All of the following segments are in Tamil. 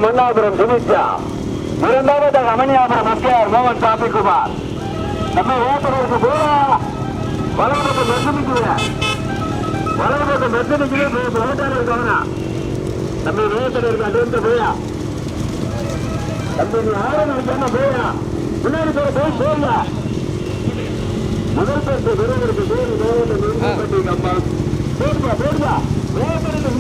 மன்னாபுரம் சுமித்ரா, இரண்டாவதாக அமனியாபுரம் எஸ்கேஆர் மோகன் சாப்பிக்குமார். நம்ம ஓட்டுநருக்கு போரா வலதுபக்கம் மெத்தனிக்கு ஓட்டாளர் கவனம். நம்ம ஓட்டுநருக்கு அட்வென்ட் போயா தம்பி ஆரம்பிக்காம போயா முன்னாடி போய் போயா. முதல் பரிசு பெறுவதற்கு பேரு அம்மா போடுவா போடுவா ஓட்டுநருக்கு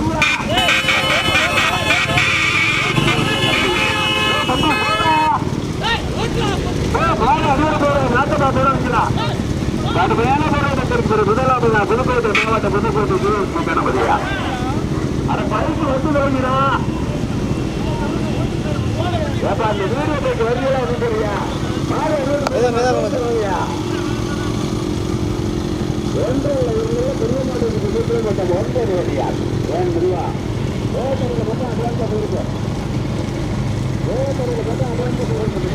முதலாவது புதுக்கோட்டை மாவட்ட புதுக்கோட்டை கணபதியா அட பரிசு வந்து வருகிறா அந்த வீடியோக்கு வருகிறா தெரியா பெரிய மாட்டேன் ஒன்பது வழியா ஏன் முடியா ஓட்டரில் மட்டும் அட்வான்ஸா போயிருக்கு. ஓட்டரில் மட்டும் அட்வான்ஸா போயிருக்கு.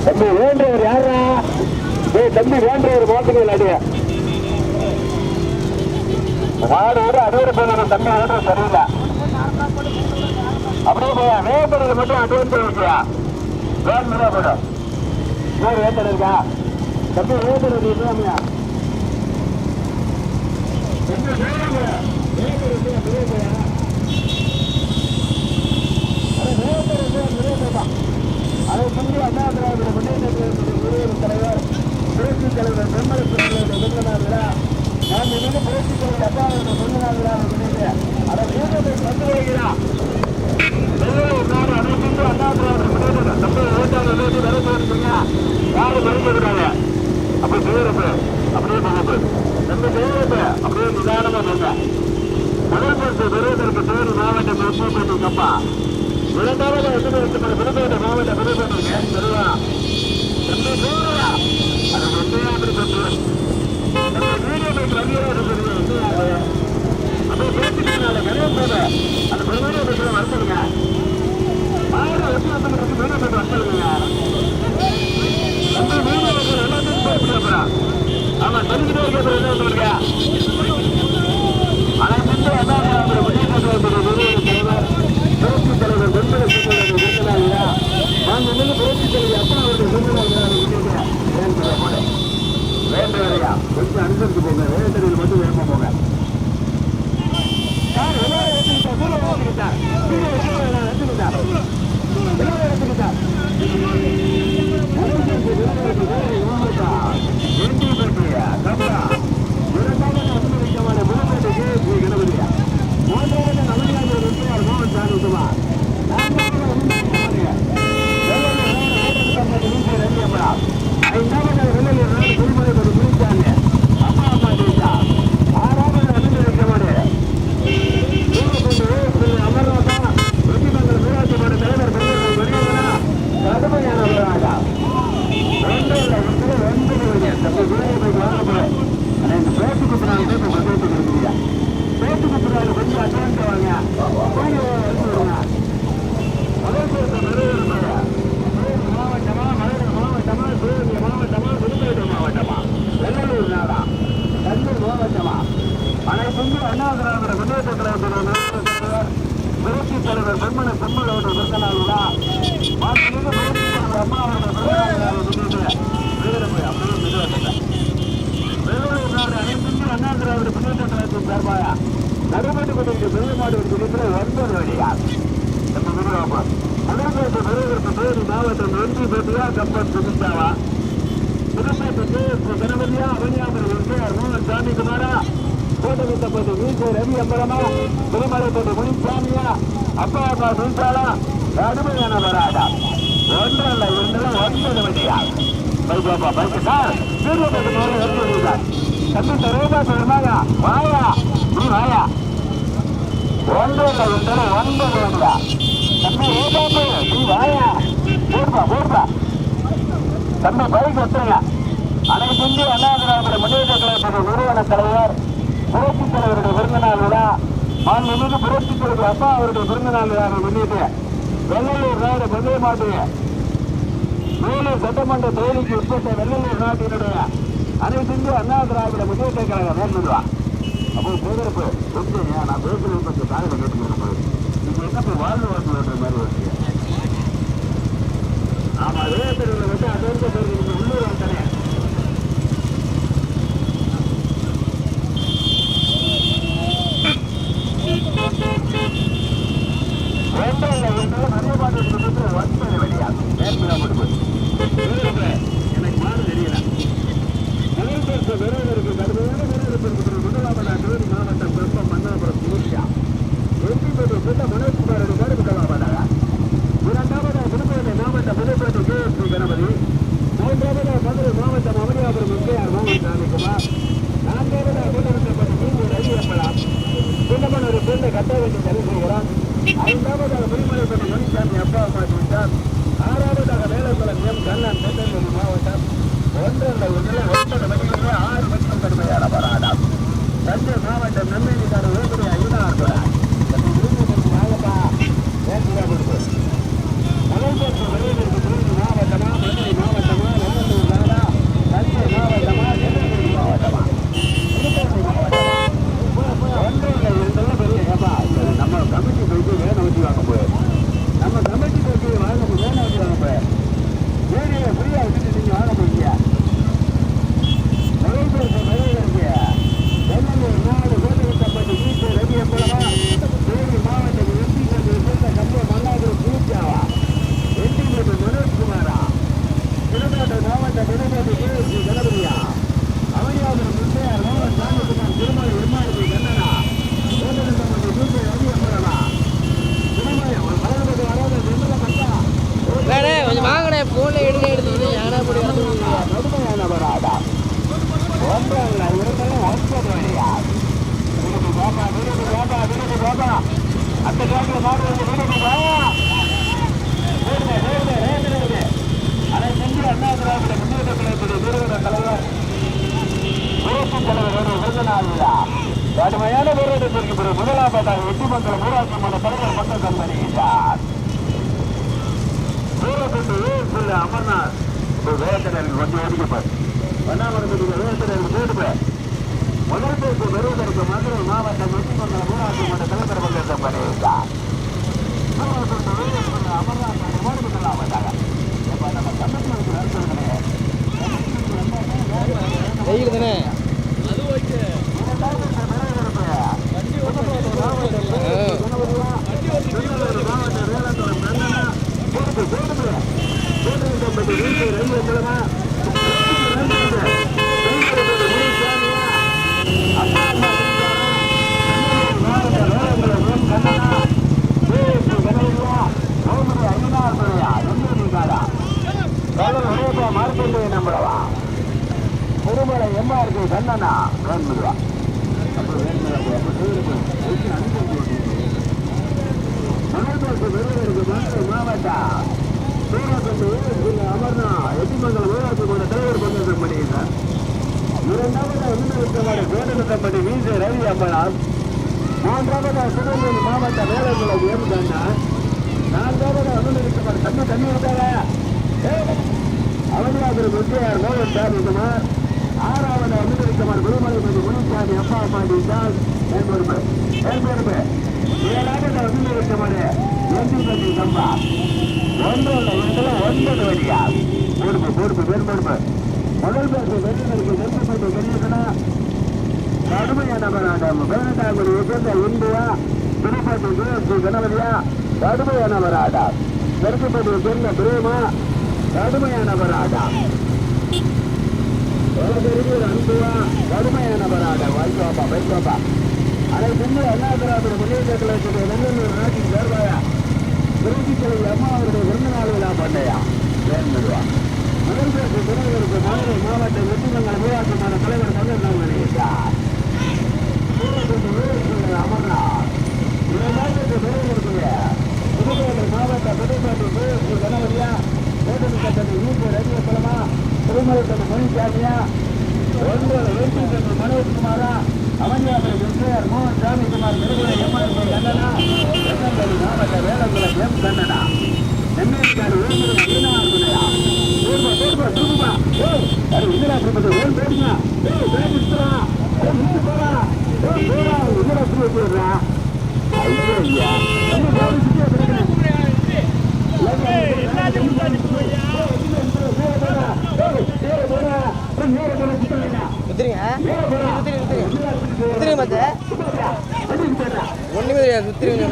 தம்பி வேண்டவர் யாரா? தம்பி வேண்டவர் மாட்டுகள் அடிய நாடு அறுவடை பண்ணணும். தம்பி வேண்டவர் சரியில்லை. அப்படியே போயா வேண்டது மட்டும் அட்வான்ஸ் வைக்கியா வேண்டா போடும். வேறு வேண்டது இருக்கா? தம்பி வேண்டது இல்லாமையா வேண்டது அதை சொல்லி அண்ணா திராவிட முன்னேற்ற தலைவர் புரட்சி தலைவர் பெருமளை நான் இருந்து புரட்சி தலைவர் அப்பாவோட சொன்னாங்களா அதை கூட்டத்தை கொண்டு வருகிறார். அனைத்து அண்ணா திராவிட முன்னேற்ற நம்ம ஓட்டாளர் வர சொல்றீங்க யாரு மறுக்கிறாங்க. அப்ப பேரப்பு அப்படியே முகப்பு நம்ம பேரப்பு அப்படியே நிதானமா சொன்ன முதல் பரிசு பெறுவதற்கு தேர்வு மாவட்ட முப்பத்தி கப்பா இரண்டாவது புதுக்கோட்டை மாவட்ட புதுக்கோட்டை பெறுவா நம்ம பேருவா அது ஒன்றையா அப்படி சொல்லுவேன். நம்ம வீடியோ ரவியோட சொல்லுவேன் அப்படியே பேசிக்கிறதுனால கரையும் போது அந்த வீடியோ பேசுல வரப்படுங்க மாடு வச்சு வந்து வீடியோ பேச வரப்படுங்க. நம்ம வீடியோ பேசுற எல்லாத்தையும் போயிருக்கிறா. ஆமா தெரிஞ்சுட்டு இருக்கிறது என்ன சொல்லுங்க. ஆனால் முன்பு அண்ணாதிராவிட முன்னேற்ற தலைவர் புரட்சி தலைவர் வெண்மலை விருந்தினாங்களா நான் இருந்து புரட்சி தலைவர் அப்பா அவர்கள் விருந்தினாங்களா வேண்டாம் கொஞ்சம் அனுசரித்து போங்க. வேண்டதில் மட்டும் வேகமா போங்க. புரட்சி தலைவர் பெருமனை பெருமளோட விருந்தினாங்களா அம்மா வேலூர் நாடு அனைத்து அண்ணா திராவிட முன்னேற்ற கழகத்தின் சார்பாக நடைபெற்றுக் கொண்டிருக்கிற பெருமாடு குறிப்பிட்ட 9 வழியார் நம்ம விருவாபம் புதுக்கோட்டை பெருவதற்கு பேரு மாவட்டம் ஒன்றி பேட்டியா கப்பல் சுமித்தாவா புதுப்பேட்டைக்கு கணபதியா அவனியாபுரம் எம்ஜிஆர் மோகன் சாமி குமாரா கோட்டவித்தப்பட்டு வீசை ரவி அம்பலமா திருமலைப்பட்டு முனிசாமியா அப்பா அப்பா வீசாலா கடுமையான வராடா ஒன்றல்ல 9 வழியா பைபாபா பைக்கு சார் வீடியோ பேட்டு மேலே எடுத்துருந்தார் தம்பி தரேபா சொல்லுமாயா வாயா நீ வாயா ஒன்றல்ல 9 வழியா தம்பி ஏபாப்பு நீ வாயா போடுப்பா தம்பி பைக் வச்சுருங்க. அனைத்து இந்திய அண்ணா திராவிட முன்னேற்ற கழகத்தின் நிறுவன தலைவர் புரட்சி தலைவருடைய விருந்தினார் விழா மாண்புமிகு புரட்சி தலைவர் அப்பா அவருடைய விருந்தினார் விழாவை முன்னிட்டு வெள்ளலூர் நாடு பந்தய மாட்டிய வேலூர் சட்டமன்ற தொகுதிக்கு உட்பட்ட வெள்ளலூர் நாட்டினுடைய அனைத்து இந்திய அண்ணா திராவிட முன்னேற்ற கழக வேண்டுவா. அப்போ பேதரப்பு கொஞ்சம் நான் பேசுறது கொஞ்சம் காலையில் கேட்டுக்கிறேன். நீங்க என்ன போய் வாழ்வு வாசி ஓட்டுற மாதிரி வருது. ஆமா வேகத்தில் வந்து அது வந்து உள்ளூர் வந்தானே நிறைய பாட்டு 9 வழியா எனக்கு மாறு தெரியல. விரைவிற்கு கடுமையான விரைவிற்கு முதலாவது மாவட்டம் வெப்பம் மன்னாபுரம் சூர்யா எம்பி மனோஜ்குமார் முதலாவதாக இரண்டாவது புதுக்கோட்டை மாவட்டம் புதுக்கோட்டை கேஎஸ்பி கணபதி மூன்றாவது மதுரை மாவட்டம் அவனியாபுரம் எம்ஜிஆர் மோகன் சாமிக்குமார் நான்காவது கூட்டப்பட்ட நீங்க ரவி அப்பலாம் சின்னமனூர் சேர்ந்த கட்டவேண்டி தரிசெய்கிறார். ஐந்தாவதாக புலிமலைப்பட்ட மணிசாமி அப்பா மாற்றிவிட்டார். ஆறாவதாக வேலக்குளம் எம் கண்ணன் திருநெல்வேலி மாவட்டம் 9 மணிக்கு 6 மணிக்கும் கடுமையான போராட்டம். தஞ்சை மாவட்டம் நெம்மேலிக்கார ஓபுரி ஐநாறு நாகப்பா வேண்டியா கொடுப்பு முதல்வருக்கு விரைவிற்கு திருச்சி மாவட்டமா மதுரை மாவட்டமா வெள்ளலூர் நாடா தஞ்சை மாவட்டமா நெல்வேலி மாவட்டமா புதுக்கோட்டை மாவட்டமா 9 பெரிய ஏப்பா நம்ம கமிட்டி போயிட்டு வேலை ஊற்றி வாங்க போய் நம்ம கமிட்டி போயிட்டு வேலை ஊற்றி வாங்க போய் வீடியோ ஃப்ரீயா விட்டுட்டு நீங்க வாங்க போய்ங்க வெள்ளலூர் நாடு கோட்டவிட்டப்பட்டு வீட்டு ரவி எப்பலமா தேனி மாவட்டத்தில் எம்பி சேர்ந்த கம்பம் மல்லாபுரம் பூஜாவா எம்பி மனோஜ்குமார் பிறந்த நாள் விழா கடுமையான போராட்டத்திற்கு பிறகு முதலாவதாக வெற்றிமங்கலம் ஊராட்சி மன்ற தலைவர் பட்டம் கம்பெனியார் அமர்நாத் வேகத்தினருக்கு கொஞ்சம் ஒதுக்கப்பட்டு வண்ணாமரத்துக்கு வேகத்தினருக்கு போட்டுப்பேன் முதல் பேருக்கு வருவதற்கு மதுரை மாவட்டம் வெற்றிமங்கலம் ஊராட்சி மன்ற தலைவர் பட்டம் கம்பெனியார் அமர்நாத் முதலாவதாக நம்ம கமிஷனருக்கு நடத்துவதே வெயில் தானே நம்பளவா முருமலை எம்ஆருக்கு கண்ணனா வேண்முதுவா மாவட்டம் அமர்னா எட்டிமங்கலம் ஊராட்சி மன்ற தலைவர் பங்கு பண்ணியிருந்தார். இரண்டாவது வேடப்பட்டி வீச ரவி அம்பனார், மூன்றாவது திருநெல்வேலி மாவட்ட வேலைக்குள்ள எம் கண்ணா, நான்காவது அனுமதிக்கப்பட்ட தண்ணி இருக்காங்க அவனியாபுரம் முத்தியார் மோகன் சாமிக்குமார், ஆறாவது அனுமதிக்குமார் குருமலைபதி முனிசாமி அப்பா பாண்டித்தால் ஏற்படுப்பு ஏழாவது அனுமதிக்குமார் எந்திபதி சம்பா 9 வழியா பொறுப்பு வேறுபடுப்பு முதல் பேருக்கு வெற்றினருக்கு நெருக்கப்பட்டு வெளியிட்டனா கடுமையான போராட்டம் 18 உயர்ந்த இந்துவா திருப்பதி ஜிஎஸ்டி கணவதியா கடுமையான போராட்டம் நெருக்கப்பட்டு சொன்ன பிரேமா கடுமையான போராட்டம் அன்புவா கடுமையான போராட்டம் வைப்பாப்பா அனைத்து அண்ணா திராவிட முன்னேற்ற கழகத்துடைய வெள்ளூர் நாட்டின் சேர்வாயா திருச்சிக்கலை அம்மா அவருடைய பிறந்த நாள் விழா பண்டையா வேண்டுவா முதல் பேருக்கு துணைவருக்கு மதுரை மாவட்ட வெற்றிமங்கலம் ஊராட்சி மன்ற தலைவர் பங்கேற்க நினைக்கிறார். அமர்நாத் இரண்டாயிரத்து துணைவருக்கு புதுக்கோட்டை மாவட்ட புதுக்கோட்டை கணவரியா கோட்டமிக்கட்டை ஈஸ்வர் ரவியப்பலமா திருமலைக்கட்டை மணிசாமியா 9 வெற்றி மனோஜ்குமாரா அவனியாபுரம் எஸ்ஆர் மோகன் சாமிக்குமார் திருமலை எம்ஆர் கண்ணனா மாவட்ட வேளங்குளம் எம் கண்ணனா எம்ஏக்காடு ஒண்ணுமே தெரியாது சுத்திரிங்க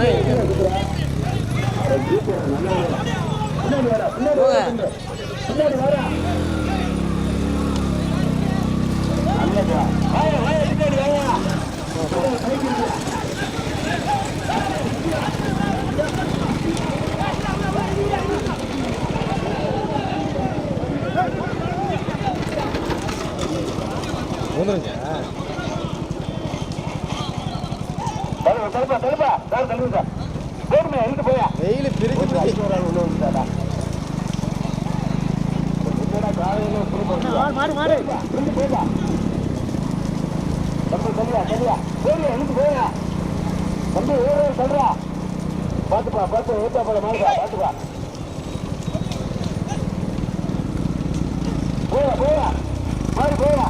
வெயில் பிரிச்சு பாத்துப்பா பார்த்து ஏத்தா போல மாறுப்பா பாத்துப்பா போயா மாறி போயா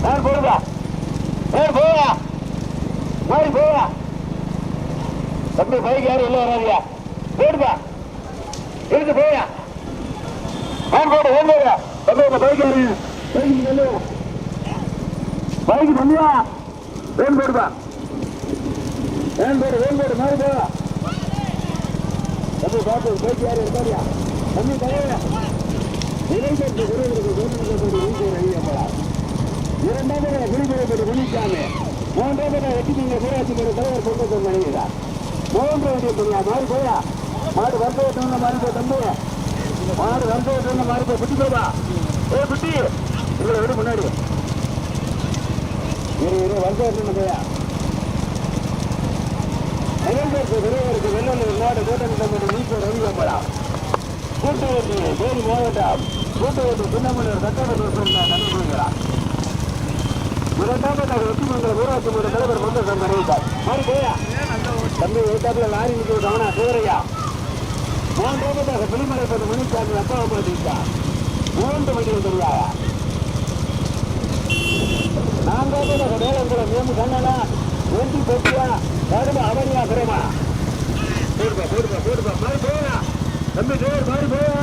நான் போடுவா போயா மாறி போயா தம்பி பைக் யாரும் உள்ள வராதியா போடுப்பா இருக்கு போயா நான் போடு போயா தம்பி பைக் யாரு பைக் பண்ணியா வேன் போடுப்பா வேன் போடு மாறி போயா தம்பி பார்த்து பைக் யாரு இருக்காதியா தம்பி தலைவா இளைஞருக்கு இரண்டாவது குடிபெறப்பட்டு முனிசாமி, மூன்றாவது வெற்றிமங்க ஊராட்சி மன்ற தலைவர் பொங்கல் மணிகிறார். 3வது மாறி போயா மாடு வந்தவற்ற மாறி போ தம்பி மாடு வந்தவற்ற மாறி போ புட்டி போவா புட்டி உங்களை விட முன்னாடி வந்தவற்ற போயா இளைஞருக்கு விரைவருக்கு வெள்ளூர் நாடு கோட்டமிட்ட நீக்க ரவி போடா கூட்டு தேனி மாவட்டம் கூட்டு வந்து சின்னமலர் கட்டணம் நடைபெறுகிறார். இரண்டாவதாக வெற்றிமங்கல ஊராட்சி மன்ற தலைவர் முந்தசம் அறிவித்தார். தம்பி ஏற்காப்புல லாரி நிற்கிற கவனா சிவரையா. மூன்றாவதாக பிலிமலை பத்து மணிசாமி அப்பா அம்மா தீட்டார். 3 வண்டிகள் தெரியாதா. நான்காவதாக வேலங்குளம் மேம்பு கண்ணனா ஒன்றி பெட்டியா கருமா அவனியா பிரமா. போடுப்பா மாறி போயா தம்பி டிரைவர் மாறி போயா.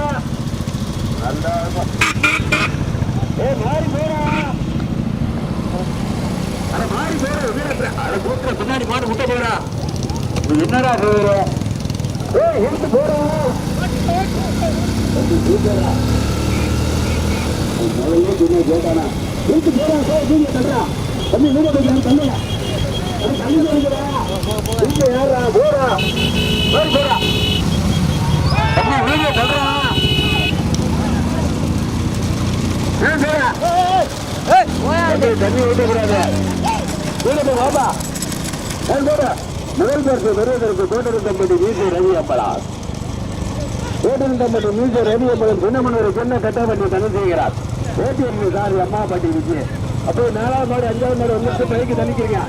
நல்லா மாறி போயா. மாறி போற பின்னாடி மாடு முட்டை போறா. என்னடா எடுத்து போறா. கேட்டானா எடுத்து போறா. தம்பி வீடியோ தம்பி யாரா போறா போறா தம்பி வீடியோ சொல்றா. தண்ணி ஊட்டக்கூடாது. பாபா முதல் பரிசு பெறுவதற்கு கோட்டருந்தம்பட்டி மீசை ரவி அம்பலார். கோட்டருந்தம்பட்டி மீசை ரவி அம்பலம் சின்னமனூரை சொன்ன கட்டப்பட்டி தனி செய்கிறார். ஓட்டியர்கள் சாரி அம்மாப்பட்டி விஜய். அப்போ 4வது மாடு 5வது மாடு வந்துட்டு பைக்கு தணிக்கிறீங்க.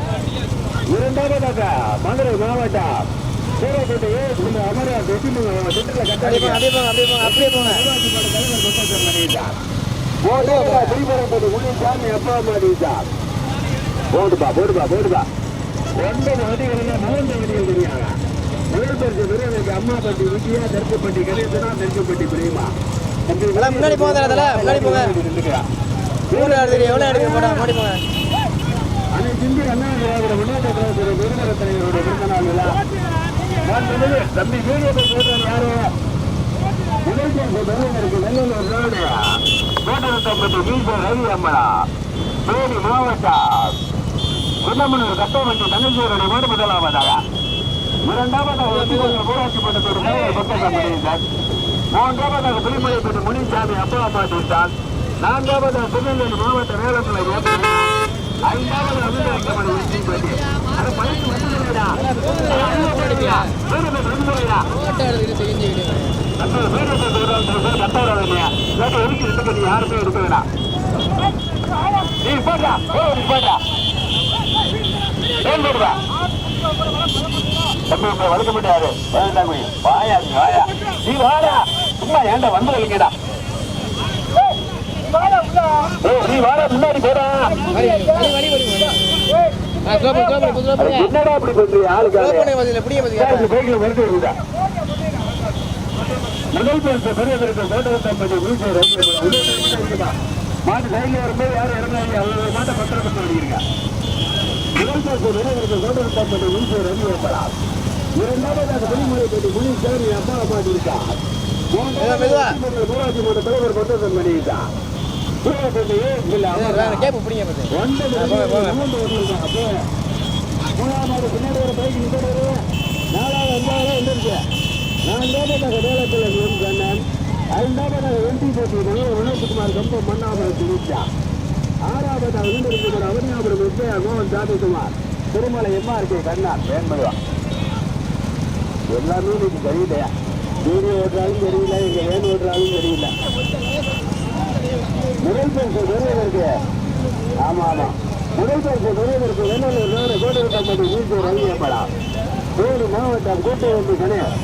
இரண்டாவதாக மதுரை மாவட்டம் சூரக்கோட்டை அமரார் திட்டத்தில் கட்டாடிப்போம். அப்படியே போங்க. திருப்பரப்பட்டு முனிசாமி அப்பா அம்மா நீச்சார். போடுப்பா 9 வண்டிகள் 3 வண்டிகள் தெரியாங்க. முதல் பரிசு பெறுவதற்கு அம்மாப்பட்டி விஜயா, தெற்குப்பட்டி கணேசனா, தெற்குப்பட்டி பிரேமா. முன்னாடி போங்க. முன்னாடி போங்க. சிந்தி அண்ணா திராவிட முன்னேற்ற கழகத்துடைய நிறுவன தலைவருடைய பிறந்தநாள் விழா. தம்பி வீடியோ போடுறாங்க யாரு? முதல் பரிசு பெறுவதற்கு வெள்ளலூர் நாடு கோட்டரத்தம்பட்டி மீசை ரவி அம்மலா தேனி மாவட்டம் சின்னமனூர் கட்டமண்டி தனசேகருடைய மாடு முதலாவதாக. இரண்டாவதாக ஊராட்சி மன்றத்தோடு பக்கம். மூன்றாவதாக பிலிமலைப்பட்டு முனிசாமி அப்பா அம்மா தீட்டான். 4வதாக திருநெல்வேலி மாவட்ட வேளங்களை. 5வது அமிர்தமணி வெற்றிப்பட்டி. அது பயிற்சி வந்துடா யாருமே எடுக்க வேண்டாம். நீ போட்டா வளர்க்க முடியாது. வாயா நீ வாடா சும்மா ஏன்டா வந்துடா. நீ வாடா முன்னாடி போடா. என்னடா அப்படி பண்றீங்க ஆளுக்காக? முதல் பரிசு பெறுவதற்கு கோட்டரத்தம்பட்டி மீசை ரவி மாட்டு சைட்ல வரும்போது யாரும் இறங்காங்க. அவ்வளவு மாட்டை பத்திரப்பட்டு வருகிறீங்க. முதல் பரிசு பெறுவதற்கு கோட்டரத்தம்பட்டி மீசை ரவி அம்பலாம். இரண்டாவதாக பிலிமலைப்பட்டி முனிசாமி அப்பா அம்மா தீட்டார். ஊராட்சி மன்ற தலைவர் கொண்டசன் பண்ணிட்டார். மூணாவது பின்னாடி ஒரு பைக் நிற்கிறது. 4வது 5வது வந்துருச்சு. 4வது வேலத்தில் கண்ணன். 5வது வெண்டி போட்டி வினோத்குமார் கம்பம் மன்னாபுரம் திணிச்சா. 6வது விழுந்திருக்கிற அவனியாபுரம் விஜயா மோகன் ஜாதிகுமார் திருமலை எம்ஆர்கே கண்ணான் வேண்பதுவா. எல்லாமே இன்னைக்கு தெரியலையா? வீடியோ ஓட்டுறாலும் தெரியல, இங்க வேன் ஓட்டுறாலும் தெரியல. முதல் பரிசு பெறுவதற்கு முதல் பரிசு பெறுவதற்கு வெள்ளலூர் கோட்டரத்தம்பட்டி மீசை ரவி அம்பலாம். தேனி மாவட்டம் கூட்டுவண்டி கணேஷ்.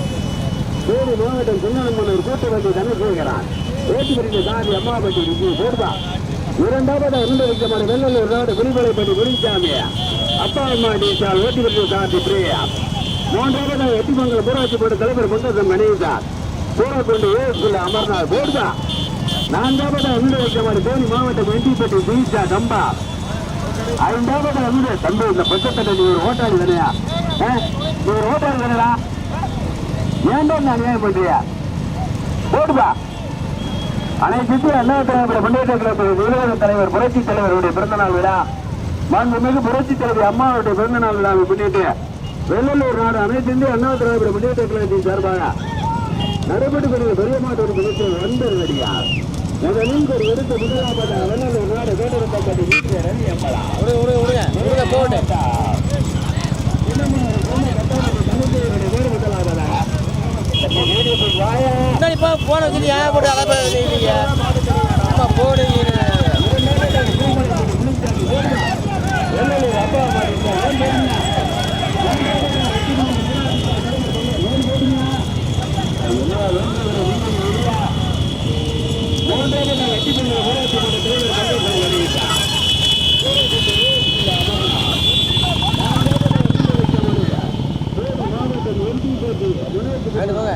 தேனி மாவட்டம் சின்னமனூர் கூட்டுவண்டி தனசேகரன். ஏற்றுமதி சாதி அம்மாப்பட்டி விஜய் போடுவா. இரண்டாவது அருந்தரிக்கமான வெள்ளலூர் நாடு பிலிமலைப்பட்டி முனிசாமி அப்பா அம்மா நீச்சால் ஓட்டுமதி சாதி பிரியா. 3வது வெற்றிமங்கலம் ஊராட்சி மன்ற தலைவர் முந்தசம் கணேசார். சூரக்கோட்டை ஏஎஸ்குள்ள அமர்நாத் போடுவா. 4வது அருந்தரிக்கமான தேனி மாவட்டம் வெண்டிப்பட்டி தீஷா கம்பா. 5வது தம்பி இந்த பச்சத்தட்டை நீ ஒரு ஓட்டாளி தானையா? நீ ஒரு ஓட்டாளி தானடா? ஏன்டா நான் நியாயம் பண்றியா? போடுவா. அனைத்து அண்ணா திராவிட முன்னேற்ற கழக நிறுவன தலைவர் புரட்சி தலைவருடைய பிறந்தநாள் விழா. மாண்புமிகு புரட்சி தலைவர் அம்மாவுடைய பிறந்தநாள் விழாவை முன்னிட்டு வெள்ளலூர் நாடு அனைத்து இந்திய அண்ணா திராவிட முன்னேற்ற கழகத்தின் சார்பாக நடைபெற்று பெரிய மாட்டோடு குறித்து 9 வடியார் முதலில் ஒரு எடுத்த முதலாவது வெள்ளலூர் நாடு கோட்டரத்தம்பட்டி மீசை ரவி அம்பலாம். போன வச்சு போட்டு போடு மீன். ரெண்டு போங்க.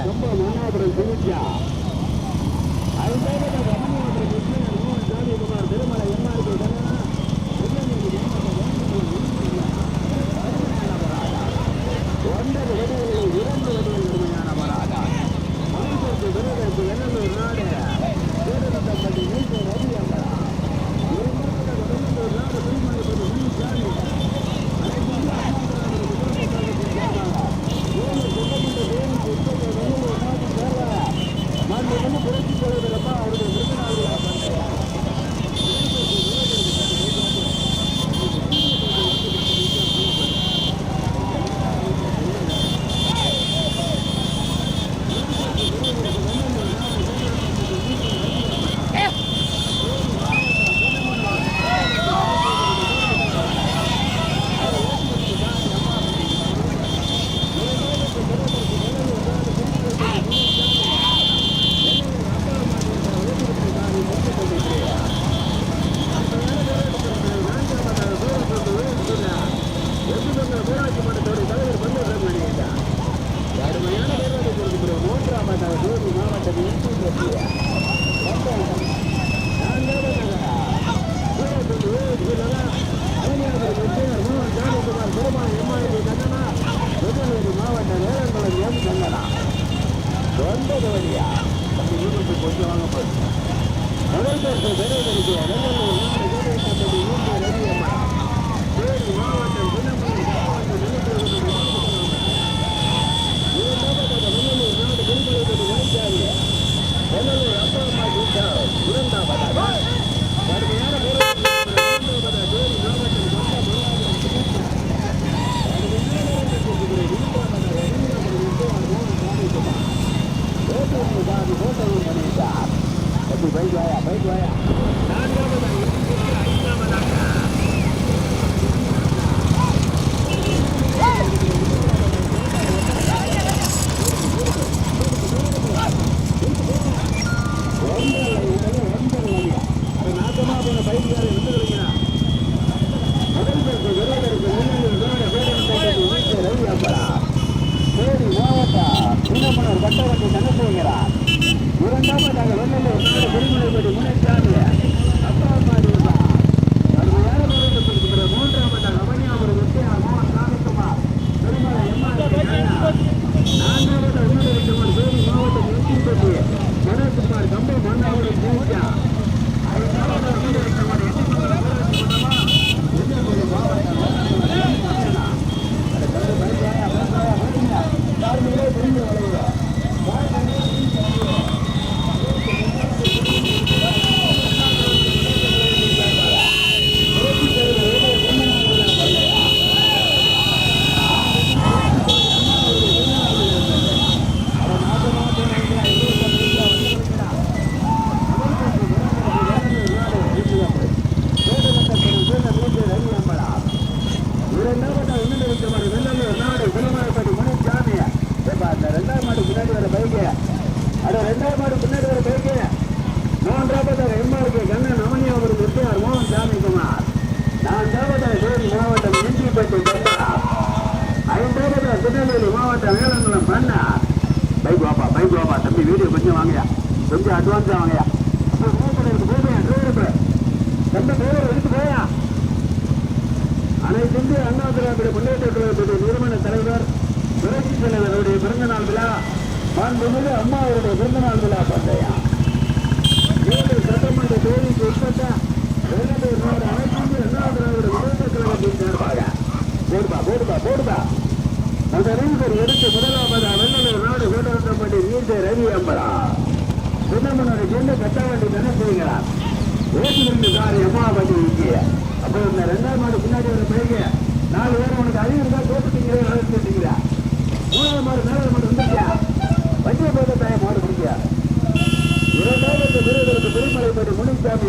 பெருமலைப்பட்டி முனிசாமி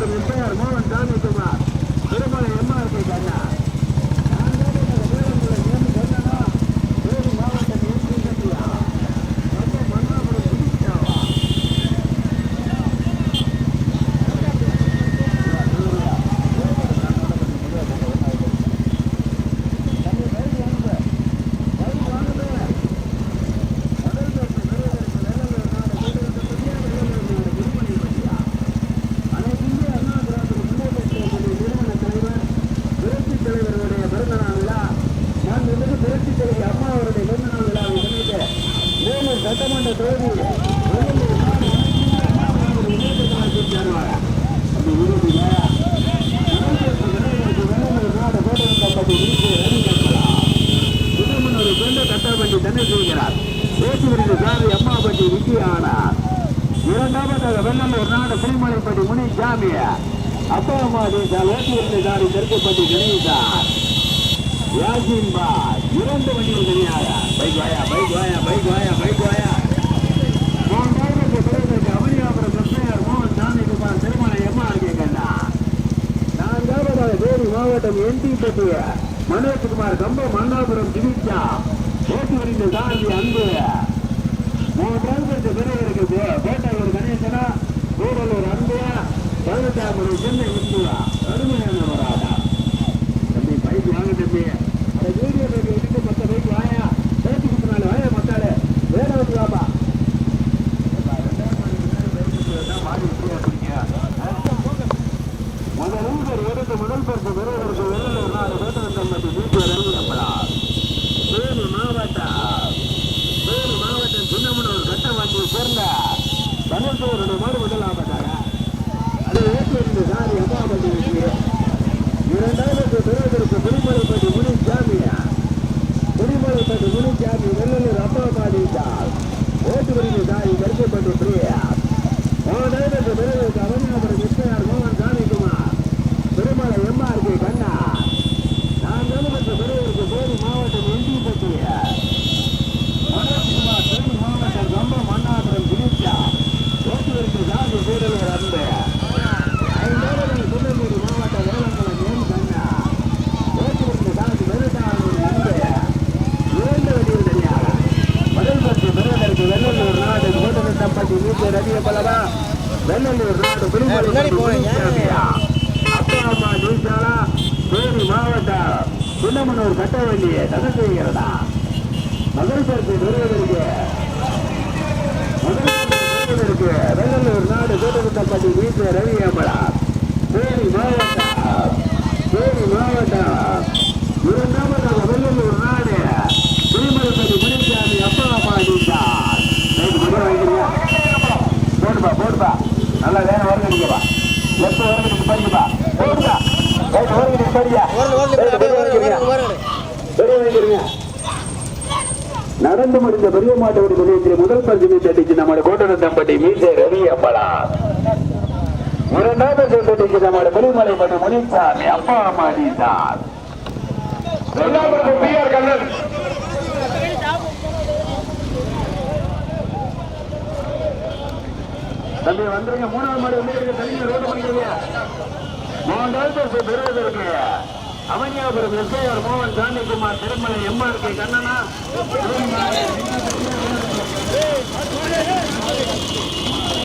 அவனியாபுரம் எஸ்ஐஆர் மோகன் சாமிக்குமார் திருமலை எம்ஆர்பி கண்ணா மாவட்டம் சட்டமன்ற தொகுதி கட்டப்பட்டி தன்னை செய்கிறார் பேச்சுவரின் சாமி அம்மாபட்டி விஜயானார் இரண்டாவதாக வெள்ளலூர் நாடு புலிமலைப்பட்டி முனி ஜாமிய அப்பா அம்மா தேசால் ஓட்டுவரின் சாரி தெற்குப்பட்டி கணேசார் யாசின் பாய் இரண்டு வண்டிகள் தனியாக பைக் வாயா பைக் வாயா பைக் வாயா பைக் வாயா அவனியாபுரம் எஸ்ஐஆர் மோகன் சாமிக்குமார் திருமலை எம்ஆர்கே கண்ணா நான்காவதாக தேனி மாவட்டம் என்டி பட்டிய மனோஜ்குமார் கம்பம் மன்னாபுரம் திவிச்சா ஓட்டுவரின் சாந்தி அன்பு மூன்றாவது பிறகு இருக்குது கோட்டையூர் கணேசனா கூடலூர் அன்பு 18 சென்னை இந்துவா கடுமையான வராதா தம்பி பைக் வாங்க தம்பி அதை வீடியோ பைக் இருக்கு மொத்த பைக் வாயா பேச்சு குத்துனால வாயா மத்தாடு வேற வந்து வாப்பா முதல் பரிசு பெறுவதற்கு வெள்ளலூர் நாடு வேட்டனத்தம்பட்டி தேனி மாவட்டம் சின்னமனூர் கட்டவாண்டியை சேர்ந்த தனுஷோருடைய மாடு முதலாவதாக அதை ஏற்றிருந்த சாரி அம்மாபட்டி இரண்டாவது பெறுவதற்கு புலிமலைப்பட்டி முனி ஜாமியா புலிமலைப்பட்டி முனி ஜாமி வெள்ளலூர் அம்மாபாடி சார் ஓட்டுவரின் சாரி கருக்கப்பட்டு பிரியா மூன்றாவது பெறுவதற்கு அவனியாபுரம் எஸ்ஐஆர் மோகன் சாமிக்குமார் திருமலை எம்ஆர்பி கண்ணா நான்காவது பெறுவதற்கு தேனி மாவட்டம் என்டி பட்டிய மனோஜ்குமார் தேனி மாவட்டம் கம்பம் மன்னாபுரம் திரிச்சா ஓட்டுவரின் சாமி கூடலூர் அன்பு ஐந்தாவது திருநெல்வேலி மாவட்டம் வேளங்குளம் என் கண்ணா ஓட்டுவரின் சாமி வெறுதானூர் அன்பு இரண்டு வண்டியில் தனியாக முதல் பரிசு பெறுவதற்கு வெள்ளலூர் நாடு கோட்டத்தம்பட்டி நீச்சல் ரவிய பலவா வெள்ளலூர் நாடு அப்பா அம்மா நீச்சாலா தேனி மாவட்டம் சின்னமனூர் கட்டவண்டியை தடை செய்கிறதா முதல் பரிசு பெறுவதற்கு வெள்ளலூர் நாடு கோட்டத்தம்பட்டி நீச்சல் ரவி அமலா தேனி மாவட்டம் இரண்டாவதாக வெள்ளலூர் நாடு திருமலைப்பட்டி முனிசாமி அப்பா அம்மா நீச்சார் போடுப்பா நல்லா வேணும் வருங்கப்பா எப்ப வருங்க படிக்கப்பா போடுப்பா படியா நடந்து முடிந்த பெரிய மாட்டோட நிலையத்தில் முதல் பரிசு தட்டிச்சு நம்முடைய கோட்டனத்தம்பட்டி மீசை ரவி அம்பலா இரண்டாவது தட்டிச்சு நம்முடைய பெருமலைப்பட்டி முனிசாமி அப்பா அம்மா நீசார் கண்ணன் தம்பி வந்துருங்க மூணாவது மாடு வந்து தனிங்க ரோடு பண்ணிக்கிறீங்க மூன்றாவது பெறுவதற்கு அவனியாபுரம் எஸ்ஐஆர் மோகன் சாமிக்குமார் திருமலை எம்ஆர்கே கண்ணனா